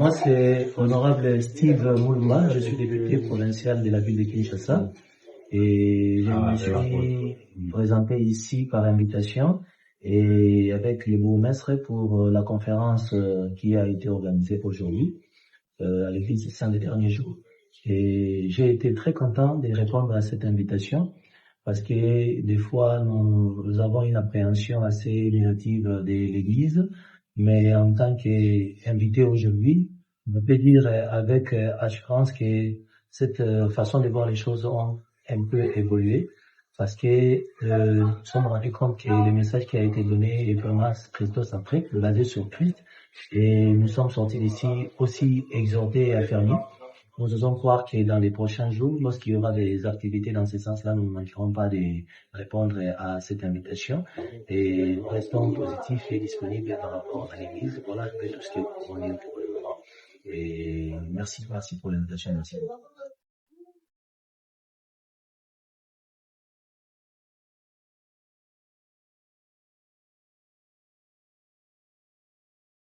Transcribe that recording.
Moi, c'est Honorable Steve Moulma, je suis député provincial de la ville de Kinshasa et je me suis présenté ici par invitation et avec le bourgmestre pour la conférence qui a été organisée aujourd'hui à l'église Saint des derniers jours. Et j'ai été très content de répondre à cette invitation parce que des fois nous avons une appréhension assez négative de l'église, mais en tant qu'invité aujourd'hui, on peut dire avec assurance que cette façon de voir les choses ont un peu évolué parce que nous nous sommes rendus compte que le message qui a été donné est vraiment Christos après, basé sur Christ, et nous sommes sortis d'ici aussi exhortés et affermis. Nous osons croire que dans les prochains jours, lorsqu'il y aura des activités dans ce sens-là, nous ne manquerons pas de répondre à cette invitation et nous restons positifs et disponibles par rapport à l'Église. Voilà un peu tout ce que nous pouvons dire pour le moment. Et merci pour l'invitation. Merci.